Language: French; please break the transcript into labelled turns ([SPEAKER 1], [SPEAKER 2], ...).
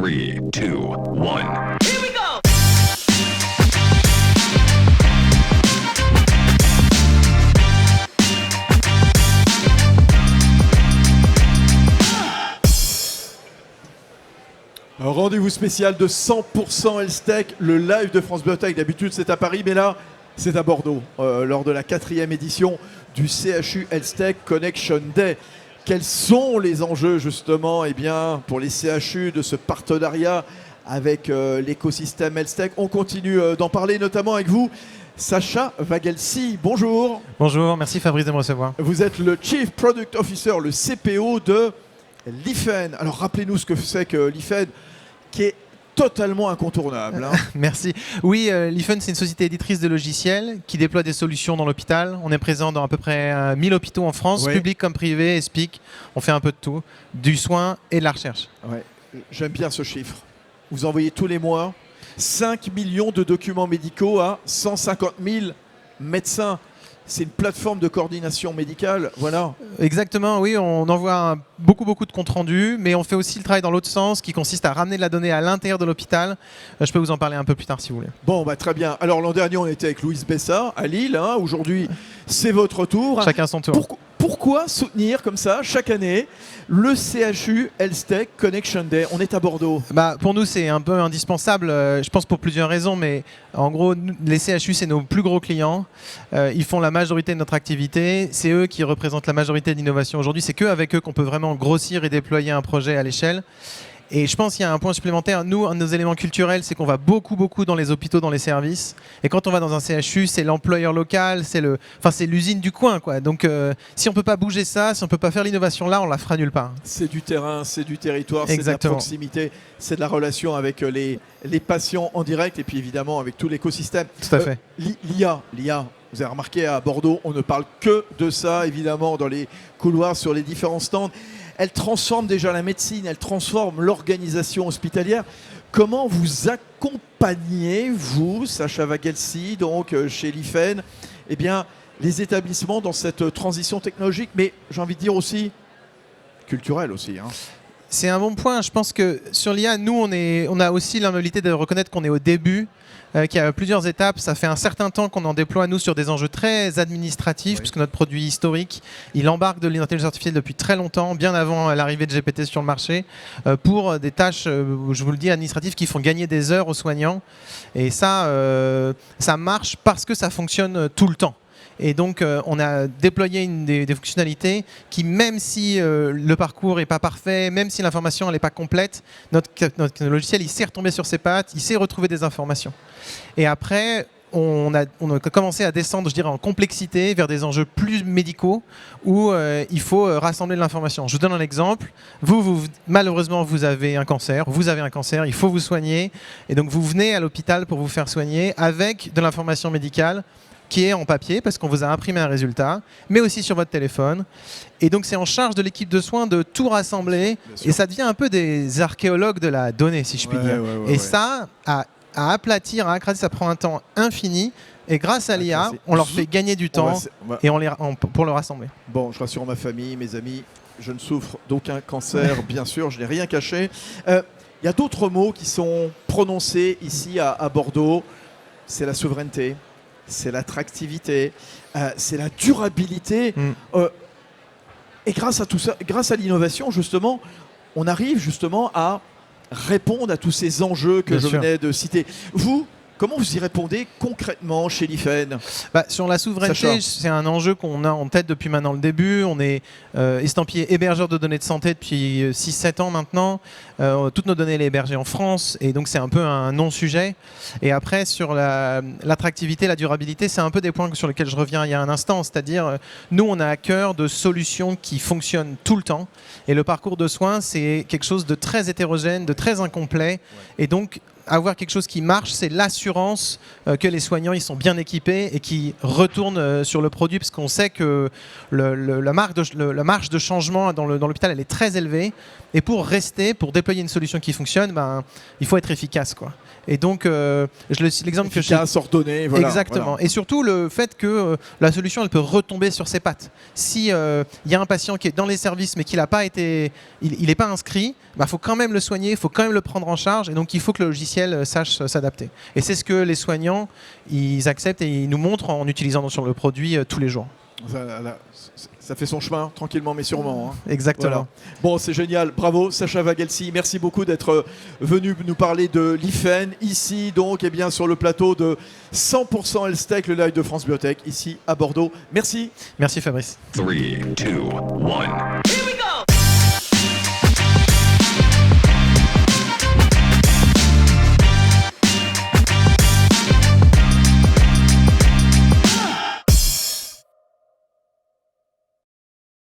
[SPEAKER 1] 2, 1.
[SPEAKER 2] Un rendez-vous spécial de 100% Health-Tech, le live de France Biotech. D'habitude, c'est à Paris, mais là, c'est à Bordeaux, lors de la 4e édition du CHU Health-Tech Connection Day. Quels sont les enjeux, justement, pour les CHU de ce partenariat avec l'écosystème Health-Tech? On continue d'en parler, notamment avec vous, Sacha Vagelsi. Bonjour.
[SPEAKER 3] Bonjour, merci Fabrice de me recevoir.
[SPEAKER 2] Vous êtes le Chief Product Officer, le CPO de l'IFEN. Alors, rappelez-nous ce que c'est que l'IFEN, qui est totalement incontournable.
[SPEAKER 3] Merci. Oui, l'IFEN, c'est une société éditrice de logiciels qui déploie des solutions dans l'hôpital. On est présent dans à peu près 1000 hôpitaux en France, publics comme privés, ESPIC. On fait un peu de tout, du soin et de la recherche.
[SPEAKER 2] Ouais. J'aime bien ce chiffre. Vous envoyez tous les mois 5 millions de documents médicaux à 150 000 médecins. C'est une plateforme de coordination médicale, voilà.
[SPEAKER 3] Exactement, oui, on envoie beaucoup de comptes rendus, mais on fait aussi le travail dans l'autre sens, qui consiste à ramener de la donnée à l'intérieur de l'hôpital. Je peux vous en parler un peu plus tard si vous voulez.
[SPEAKER 2] Bon, très bien. Alors l'an dernier, on était avec Louise Bessa à Lille. Aujourd'hui, c'est votre tour.
[SPEAKER 3] Chacun son tour.
[SPEAKER 2] Pourquoi soutenir comme ça, chaque année, le CHU Health-Tech Connection Day? On est à Bordeaux.
[SPEAKER 3] Pour nous, c'est un peu indispensable, je pense pour plusieurs raisons, mais en gros, les CHU, c'est nos plus gros clients. Ils font la majorité de notre activité. C'est eux qui représentent la majorité de l'innovation aujourd'hui. C'est qu'avec eux qu'on peut vraiment grossir et déployer un projet à l'échelle. Et je pense qu'il y a un point supplémentaire. Nous, un de nos éléments culturels, c'est qu'on va beaucoup dans les hôpitaux, dans les services. Et quand on va dans un CHU, c'est l'employeur local, c'est l'usine du coin, quoi. Donc, si on ne peut pas bouger ça, si on ne peut pas faire l'innovation là, on la fera nulle part.
[SPEAKER 2] C'est du terrain, c'est du territoire, c'est de la proximité, c'est de la relation avec les patients en direct et puis évidemment avec tout l'écosystème.
[SPEAKER 3] Tout à fait.
[SPEAKER 2] L'IA, vous avez remarqué à Bordeaux, on ne parle que de ça, évidemment, dans les couloirs, sur les différents stands. Elle transforme déjà la médecine, elle transforme l'organisation hospitalière. Comment vous accompagnez, vous, Sacha Vagelsi, donc chez l'IFEN, les établissements dans cette transition technologique, mais j'ai envie de dire aussi culturelle aussi.
[SPEAKER 3] C'est un bon point. Je pense que sur l'IA, nous, on a aussi l'humilité de reconnaître qu'on est au début, qu'il y a plusieurs étapes. Ça fait un certain temps qu'on en déploie, nous, sur des enjeux très administratifs, puisque notre produit historique, il embarque de l'intelligence artificielle depuis très longtemps, bien avant l'arrivée de GPT sur le marché, pour des tâches, je vous le dis, administratives qui font gagner des heures aux soignants. Et ça marche parce que ça fonctionne tout le temps. Et donc, on a déployé des fonctionnalités qui, même si le parcours n'est pas parfait, même si l'information n'est pas complète, notre logiciel, il sait retomber sur ses pattes, il sait retrouver des informations. Et après, on a commencé à descendre, je dirais, en complexité vers des enjeux plus médicaux où il faut rassembler de l'information. Je vous donne un exemple. Malheureusement, vous avez un cancer, il faut vous soigner. Et donc, vous venez à l'hôpital pour vous faire soigner avec de l'information médicale qui est en papier parce qu'on vous a imprimé un résultat, mais aussi sur votre téléphone. Et donc, c'est en charge de l'équipe de soins de tout rassembler. Et ça devient un peu des archéologues de la donnée, si je puis dire. Ça, à aplatir, à écraser, ça prend un temps infini. Et grâce à l'IA, on leur fait gagner du temps pour le rassembler.
[SPEAKER 2] Bon, je rassure ma famille, mes amis, je ne souffre d'aucun cancer, bien sûr, je n'ai rien caché. Il y a d'autres mots qui sont prononcés ici à Bordeaux. C'est la souveraineté. C'est l'attractivité, c'est la durabilité. Et grâce à tout ça, grâce à l'innovation, justement, on arrive justement à répondre à tous ces enjeux que je venais de citer. Vous, comment vous y répondez concrètement chez l'IFEN?
[SPEAKER 3] Sur la souveraineté, c'est un enjeu qu'on a en tête depuis maintenant le début. On est estampillé hébergeur de données de santé depuis 6-7 ans maintenant. Toutes nos données, elles sont hébergées en France. Et donc, c'est un peu un non-sujet. Et après, sur l'attractivité, la durabilité, c'est un peu des points sur lesquels je reviens il y a un instant. C'est-à-dire, nous, on a à cœur de solutions qui fonctionnent tout le temps. Et le parcours de soins, c'est quelque chose de très hétérogène, de très incomplet. Et donc, avoir quelque chose qui marche, c'est l'assurance que les soignants ils sont bien équipés et qui retournent sur le produit, parce qu'on sait que la marge de changement dans l'hôpital, elle est très élevée. Et pour déployer une solution qui fonctionne, il faut être efficace, quoi. Et donc, l'exemple que j'ai...
[SPEAKER 2] Efficace, ordonné, voilà.
[SPEAKER 3] Exactement. Voilà. Et surtout, le fait que la solution, elle peut retomber sur ses pattes. Si y a un patient qui est dans les services, mais qu'il n'a pas été... Il n'est pas inscrit, bah, faut quand même le soigner, il faut quand même le prendre en charge, et donc il faut que le logiciel sache s'adapter. Et c'est ce que les soignants ils acceptent et ils nous montrent en utilisant sur le produit tous les jours.
[SPEAKER 2] Ça fait son chemin, tranquillement mais sûrement. Hein.
[SPEAKER 3] Exactement.
[SPEAKER 2] Voilà. Bon, c'est génial. Bravo, Sacha Wagelsi. Merci beaucoup d'être venu nous parler de l'IFEN, ici, donc, et bien sur le plateau de 100% Health Tech, le live de France Biotech, ici à Bordeaux. Merci.
[SPEAKER 3] Merci Fabrice.
[SPEAKER 1] 3, 2, 1.